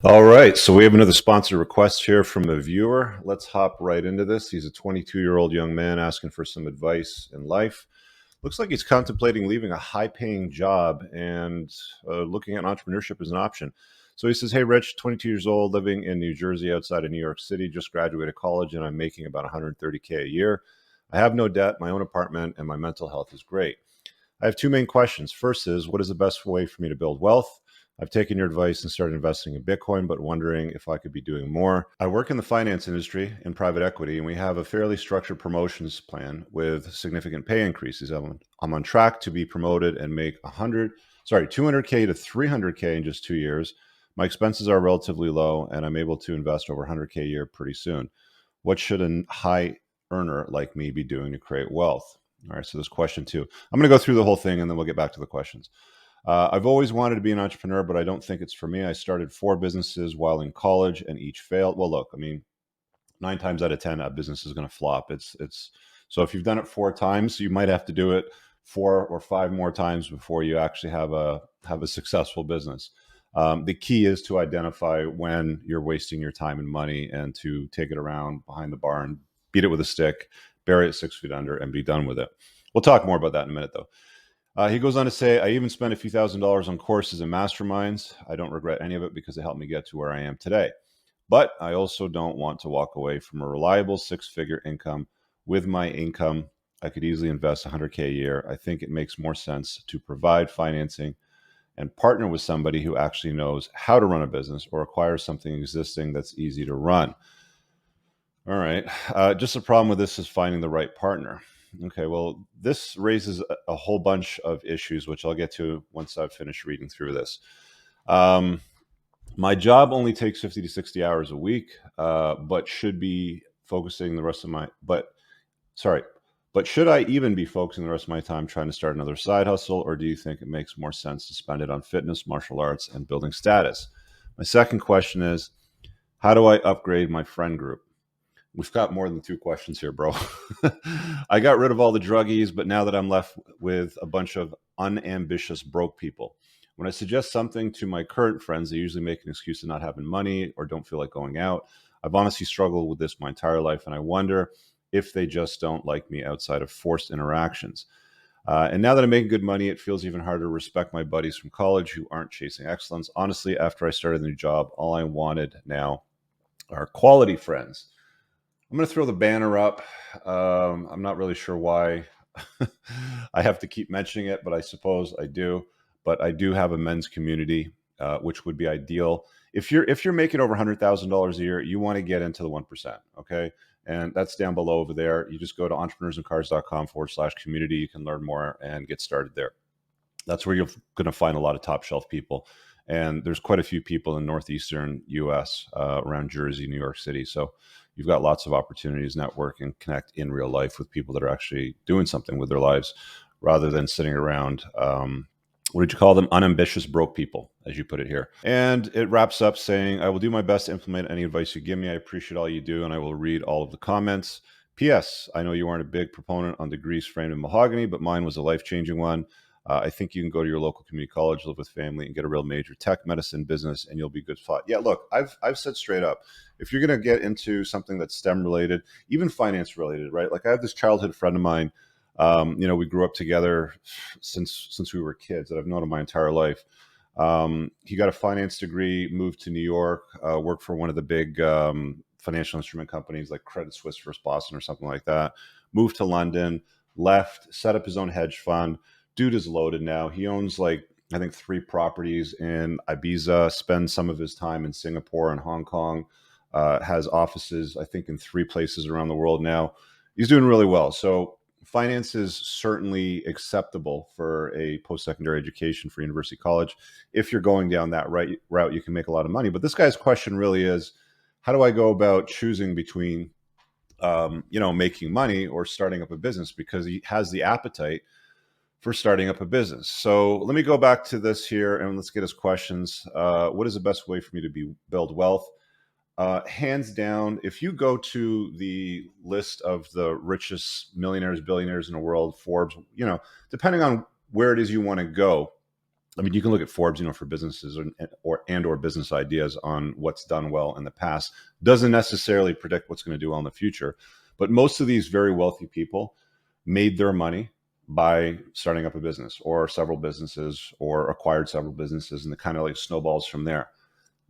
All right, so we have another sponsor request here from a viewer. Let's hop right into this. He's a 22-year-old young man asking for some advice in life. Looks like he's contemplating leaving a high-paying job and looking at entrepreneurship as an option. So he says, "Hey, Rich, 22 years old, living in New Jersey outside of New York City, just graduated college, and I'm making about 130K a year. I have no debt, my own apartment, and my mental health is great. I have two main questions. First is, what is the best way for me to build wealth? I've taken your advice and started investing in Bitcoin, but wondering if I could be doing more. I work in the finance industry in private equity, and we have a fairly structured promotions plan with significant pay increases. I'm on track to be promoted and make 200K to 300K in just 2 years. My expenses are relatively low, and I'm able to invest over 100K a year pretty soon. What should a high earner like me be doing to create wealth?" All right, so there's question two. I'm going to go through the whole thing and then we'll get back to the questions. I've always wanted to be an entrepreneur, but I don't think it's for me. I started 4 businesses while in college and each failed. Well, look, I mean, 9 times out of 10, a business is going to flop. It's so if you've done it 4 times, you might have to do it 4 or 5 more times before you actually have a successful business. The key is to identify when you're wasting your time and money and to take it around behind the barn, beat it with a stick, bury it 6 feet under, and be done with it. We'll talk more about that in a minute, though. He goes on to say, "I even spent a few $1,000s on courses and masterminds. I don't regret any of it because it helped me get to where I am today. But I also don't want to walk away from a reliable 6 figure income. With my income, I could easily invest 100K a year. I think it makes more sense to provide financing and partner with somebody who actually knows how to run a business or acquire something existing that's easy to run." All right. Just the problem with this is finding the right partner. Okay, well, this raises a whole bunch of issues, which I'll get to once I've finished reading through this. Um, my job only takes 50 to 60 hours a week, but should be focusing the rest of my, but sorry, but should I even be focusing the rest of my time trying to start another side hustle, or do you think it makes more sense to spend it on fitness, martial arts, and building status? My second question is, how do I upgrade my friend group? We've got more than 2 questions here, bro. I got rid of all the druggies, but now that I'm left with a bunch of unambitious broke people. When I suggest something to my current friends, they usually make an excuse of not having money or don't feel like going out. I've honestly struggled with this my entire life, and I wonder if they just don't like me outside of forced interactions. And now that I'm making good money, it feels even harder to respect my buddies from college who aren't chasing excellence. Honestly, after I started the new job, all I wanted now are quality friends. I'm going to throw the banner up. I'm not really sure why I have to keep mentioning it, but I suppose I do. But I do have a men's community, which would be ideal. If you're making over $100,000 a year, you want to get into the 1%. Okay, and that's down below over there. You just go to entrepreneursandcars.com/community. You can learn more and get started there. That's where you're going to find a lot of top shelf people. And there's quite a few people in northeastern US, around Jersey, New York City. So you've got lots of opportunities, network, and connect in real life with people that are actually doing something with their lives rather than sitting around. What did you call them? Unambitious broke people, as you put it here. And it wraps up saying, "I will do my best to implement any advice you give me. I appreciate all you do, and I will read all of the comments. P.S. I know you aren't a big proponent on the grease framed in mahogany, but mine was a life changing one. I think you can go to your local community college, live with family, and get a real major tech, medicine, business, and you'll be good spot." Yeah, look, I've said straight up, if you're going to get into something that's STEM related, even finance related, right? Like I have this childhood friend of mine. We grew up together since we were kids that I've known him my entire life. He got a finance degree, moved to New York, worked for one of the big financial instrument companies like Credit Suisse, First Boston, or something like that. Moved to London, left, set up his own hedge fund. Dude is loaded now. He owns like I think 3 properties in Ibiza. Spends some of his time in Singapore and Hong Kong. Has offices I think in 3 places around the world now. He's doing really well. So finance is certainly acceptable for a post-secondary education for university college. If you're going down that route, you can make a lot of money. But this guy's question really is, how do I go about choosing between making money or starting up a business, because he has the appetite for starting up a business. So let me go back to this here and let's get his questions. What is the best way for me to build wealth? Hands down, if you go to the list of the richest millionaires, billionaires in the world, Forbes, depending on where it is you want to go, I mean, you can look at Forbes, for businesses or business ideas on what's done well in the past. Doesn't necessarily predict what's going to do well in the future, but most of these very wealthy people made their money by starting up a business or several businesses or acquired several businesses, and it kind of like snowballs from there.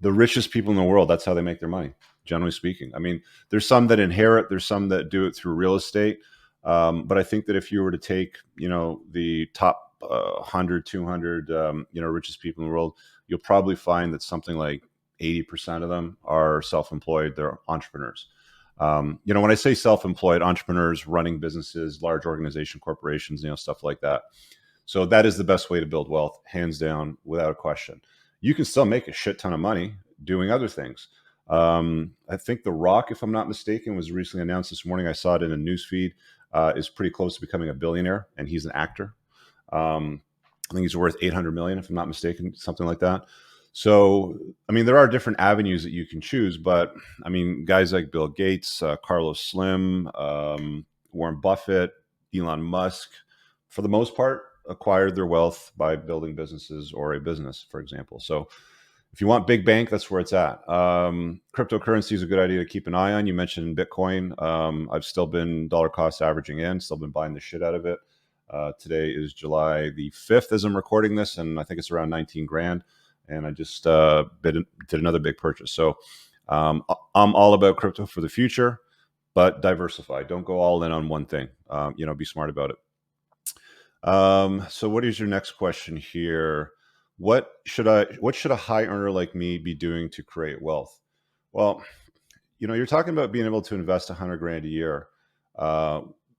The richest people in the world, that's how they make their money, generally speaking. I mean, there's some that inherit, there's some that do it through real estate. But I think that if you were to take, the top 100, 200, richest people in the world, you'll probably find that something like 80% of them are self-employed. They're entrepreneurs. When I say self-employed, entrepreneurs running businesses, large organization corporations, stuff like that. So that is the best way to build wealth, hands down, without a question. You can still make a shit ton of money doing other things. I think The Rock, if I'm not mistaken, was recently announced this morning. I saw it in a news feed. Is pretty close to becoming a billionaire, and he's an actor. I think he's worth 800 million, if I'm not mistaken, something like that. So, I mean, there are different avenues that you can choose, but I mean, guys like Bill Gates, Carlos Slim, Warren Buffett, Elon Musk, for the most part, acquired their wealth by building businesses or a business, for example. So, if you want big bank, that's where it's at. Cryptocurrency is a good idea to keep an eye on. You mentioned Bitcoin. I've still been dollar cost averaging in, still been buying the shit out of it. Today is July the 5th as I'm recording this, and I think it's around 19 grand. And I just did another big purchase. So I'm all about crypto for the future, but diversify. Don't go all in on one thing. Be smart about it. So what is your next question here? What should a high earner like me be doing to create wealth? Well, you're talking about being able to invest 100 grand a year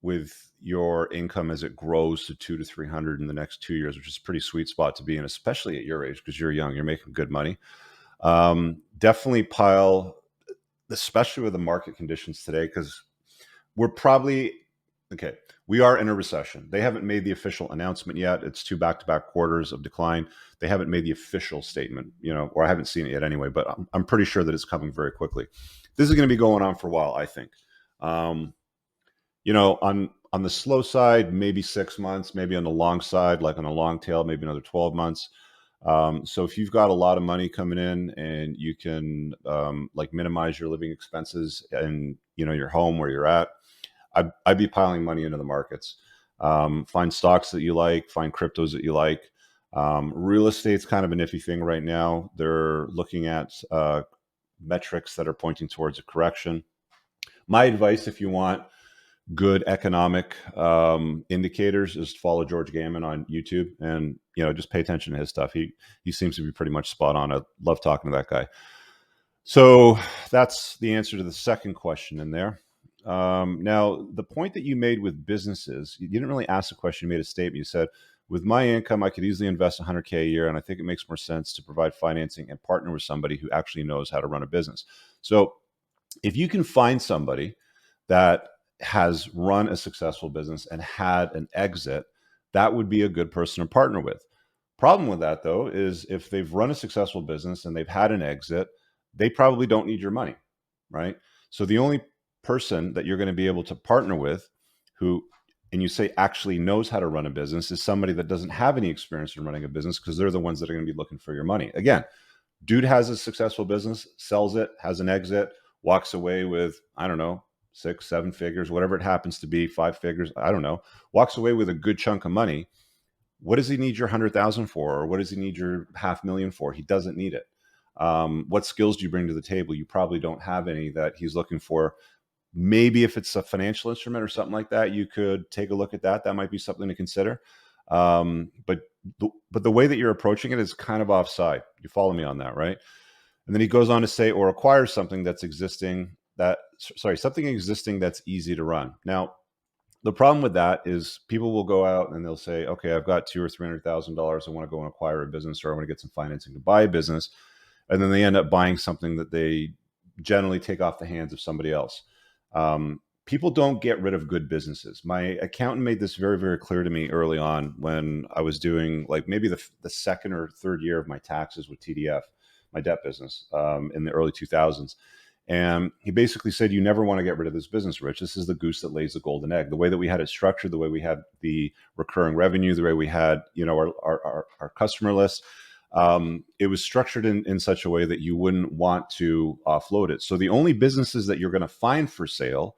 with your income as it grows to 200 to 300 in the next 2 years, which is a pretty sweet spot to be in, especially at your age, because you're young, you're making good money. Definitely pile, especially with the market conditions today, because we're probably, okay, we are in a recession. They haven't made the official announcement yet. It's 2 back-to-back quarters of decline. They haven't made the official statement, or I haven't seen it yet anyway, but I'm pretty sure that it's coming very quickly. This is going to be going on for a while, I think. On the slow side, maybe 6 months, maybe on the long side, like on a long tail, maybe another 12 months. So if you've got a lot of money coming in and you can like minimize your living expenses and, your home where you're at, I'd be piling money into the markets. Find stocks that you like, find cryptos that you like. Real estate's kind of an iffy thing right now. They're looking at metrics that are pointing towards a correction. My advice, if you want good economic indicators, is to follow George Gammon on YouTube and, just pay attention to his stuff. He seems to be pretty much spot on. I love talking to that guy. So that's the answer to the second question in there. Now, the point that you made with businesses, you didn't really ask a question. You made a statement. You said, with my income, I could easily invest 100K a year, and I think it makes more sense to provide financing and partner with somebody who actually knows how to run a business. So if you can find somebody that has run a successful business and had an exit, that would be a good person to partner with. Problem with that, though, is if they've run a successful business and they've had an exit, they probably don't need your money, right? So the only person that you're going to be able to partner with who, and you say actually knows how to run a business, is somebody that doesn't have any experience in running a business, because they're the ones that are going to be looking for your money. Again, dude has a successful business, sells it, has an exit, walks away with, I don't know, 6, 7 figures, whatever it happens to be, 5 figures, I don't know, walks away with a good chunk of money. What does he need your 100,000 for? Or what does he need your $500,000 for? He doesn't need it. What skills do you bring to the table? You probably don't have any that he's looking for. Maybe if it's a financial instrument or something like that, you could take a look at that. That might be something to consider. But the way that you're approaching it is kind of offside. You follow me on that, right? And then he goes on to say, or acquire something that's existing something existing that's easy to run. Now, the problem with that is people will go out and they'll say, okay, I've got $200,000 or $300,000. I want to go and acquire a business, or I want to get some financing to buy a business. And then they end up buying something that they generally take off the hands of somebody else. People don't get rid of good businesses. My accountant made this very, very clear to me early on when I was doing like maybe the second or third year of my taxes with TDF, my debt business, in the early 2000s. And he basically said, you never want to get rid of this business, Rich. This is the goose that lays the golden egg. The way that we had it structured, the way we had the recurring revenue, the way we had, our customer list, it was structured in such a way that you wouldn't want to offload it. So the only businesses that you're going to find for sale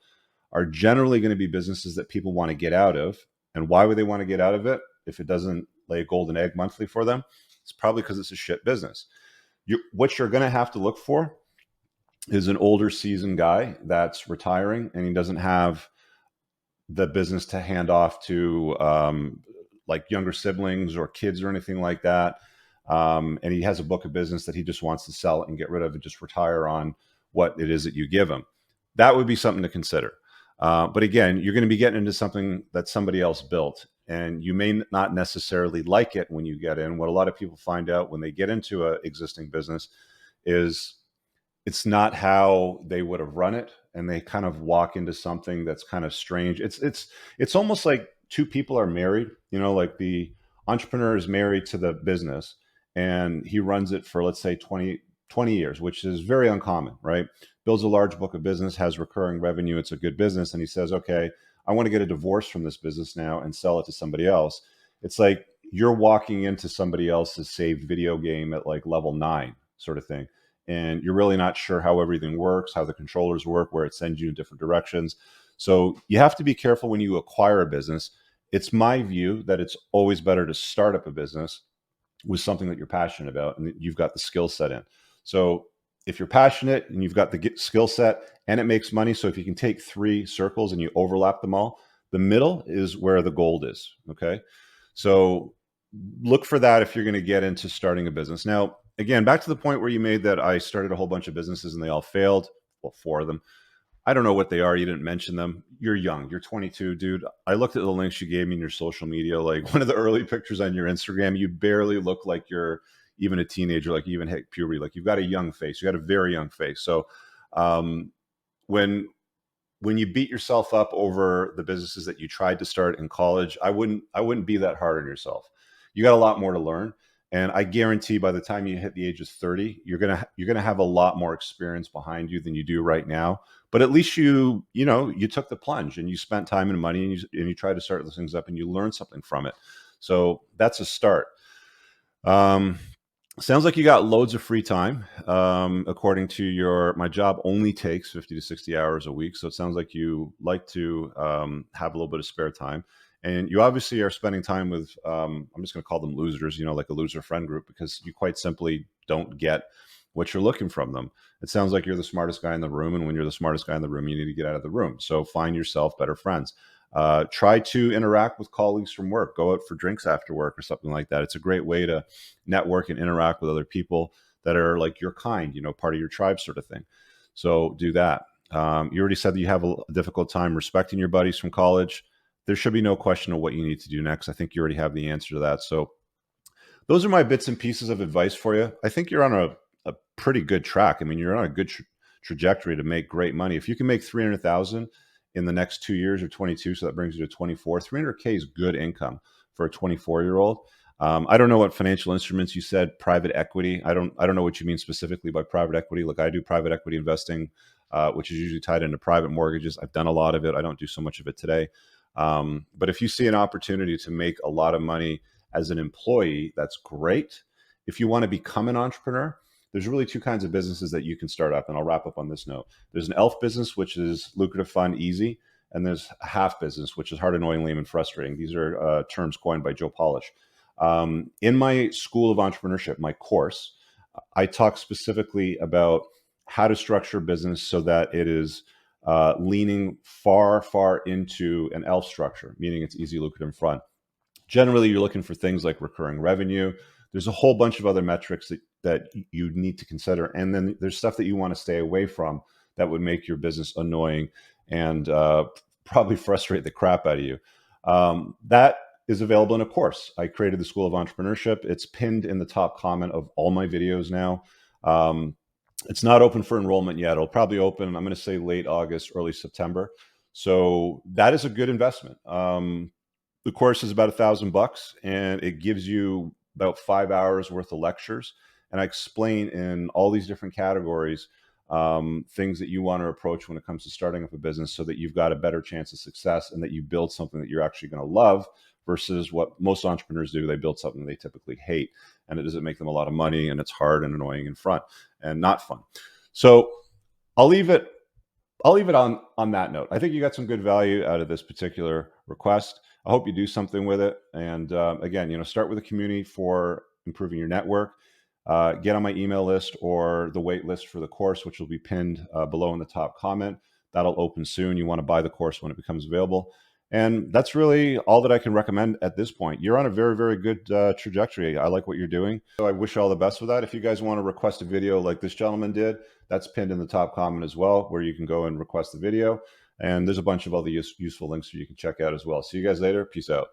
are generally going to be businesses that people want to get out of. And why would they want to get out of it if it doesn't lay a golden egg monthly for them? It's probably because it's a shit business. What you're going to have to look for is an older seasoned guy that's retiring and he doesn't have the business to hand off to like younger siblings or kids or anything like that. And he has a book of business that he just wants to sell and get rid of and just retire on what it is that you give him. That would be something to consider. But again, you're going to be getting into something that somebody else built, and you may not necessarily like it when you get in. What a lot of people find out when they get into an existing business is it's not how they would have run it, and they kind of walk into something that's kind of strange. It's almost like two people are married, like the entrepreneur is married to the business and he runs it for, let's say, 20 years, which is very uncommon, right? Builds a large book of business, has recurring revenue, it's a good business, and he says, okay, I want to get a divorce from this business now and sell it to somebody else. It's like you're walking into somebody else's saved video game at like level 9 sort of thing, and you're really not sure how everything works, how the controllers work, where it sends you in different directions. So you have to be careful when you acquire a business. It's my view that it's always better to start up a business with something that you're passionate about and that you've got the skill set in. So if you're passionate and you've got the skill set and it makes money, so if you can take 3 circles and you overlap them all, the middle is where the gold is. Okay. So look for that if you're going to get into starting a business. Now, again, back to the point where you made that I started a whole bunch of businesses and they all failed. Well, 4 of them. I don't know what they are. You didn't mention them. You're young. You're 22, dude. I looked at the links you gave me in your social media. Like one of the early pictures on your Instagram, you barely look like you're even a teenager, like you even hit puberty. Like you've got a young face. You got a very young face. So um, when you beat yourself up over the businesses that you tried to start in college, I wouldn't be that hard on yourself. You got a lot more to learn. And I guarantee by the time you hit the age of 30, you're gonna have a lot more experience behind you than you do right now. But at least you took the plunge and you spent time and money and you tried to start those things up and you learned something from it. So that's a start. Um, Sounds like you got loads of free time. According to my job only takes 50 to 60 hours a week. So it sounds like you like to have a little bit of spare time. And you obviously are spending time with, I'm just going to call them losers, like a loser friend group, because you quite simply don't get what you're looking from them. It sounds like you're the smartest guy in the room. And when you're the smartest guy in the room, you need to get out of the room. So find yourself better friends. Try to interact with colleagues from work. Go out for drinks after work or something like that. It's a great way to network and interact with other people that are like your kind, part of your tribe sort of thing. So do that. You already said that you have a difficult time respecting your buddies from college. There should be no question of what you need to do next. I think you already have the answer to that. So those are my bits and pieces of advice for you. I think you're on a pretty good track. I mean, you're on a good trajectory to make great money. If you can make 300,000 in the next 2 years or 22, so that brings you to 24. 300K is good income for a 24-year-old. I don't know what financial instruments you said, private equity. I don't know what you mean specifically by private equity. Look, I do private equity investing, which is usually tied into private mortgages. I've done a lot of it. I don't do so much of it today. But if you see an opportunity to make a lot of money as an employee, that's great. If you want to become an entrepreneur, there's really 2 kinds of businesses that you can start up. And I'll wrap up on this note. There's an ELF business, which is lucrative, fun, easy. And there's a half business, which is hard, annoying, lame, and frustrating. These are terms coined by Joe Polish. In my School of Entrepreneurship, my course, I talk specifically about how to structure business so that it is leaning far, far into an ELF structure, meaning it's easy, lucrative, and fun. Generally, you're looking for things like recurring revenue. There's a whole bunch of other metrics that you need to consider. And then there's stuff that you want to stay away from that would make your business annoying and probably frustrate the crap out of you. That is available in a course. I created the School of Entrepreneurship. It's pinned in the top comment of all my videos now. It's not open for enrollment yet. It'll probably open, I'm going to say late August, early September. So that is a good investment. The course is about $1,000 and it gives you about 5 hours worth of lectures. And I explain in all these different categories things that you want to approach when it comes to starting up a business so that you've got a better chance of success and that you build something that you're actually going to love versus what most entrepreneurs do. They build something they typically hate, and it doesn't make them a lot of money, and it's hard and annoying in front and not fun. So I'll leave it on that note. I think you got some good value out of this particular request. I hope you do something with it. And again, start with a community for improving your network. Get on my email list or the wait list for the course, which will be pinned below in the top comment. That'll open soon. You want to buy the course when it becomes available. And that's really all that I can recommend at this point. You're on a very, very good trajectory. I like what you're doing. So I wish you all the best with that. If you guys want to request a video like this gentleman did, that's pinned in the top comment as well, where you can go and request the video. And there's a bunch of other useful links that you can check out as well. See you guys later. Peace out.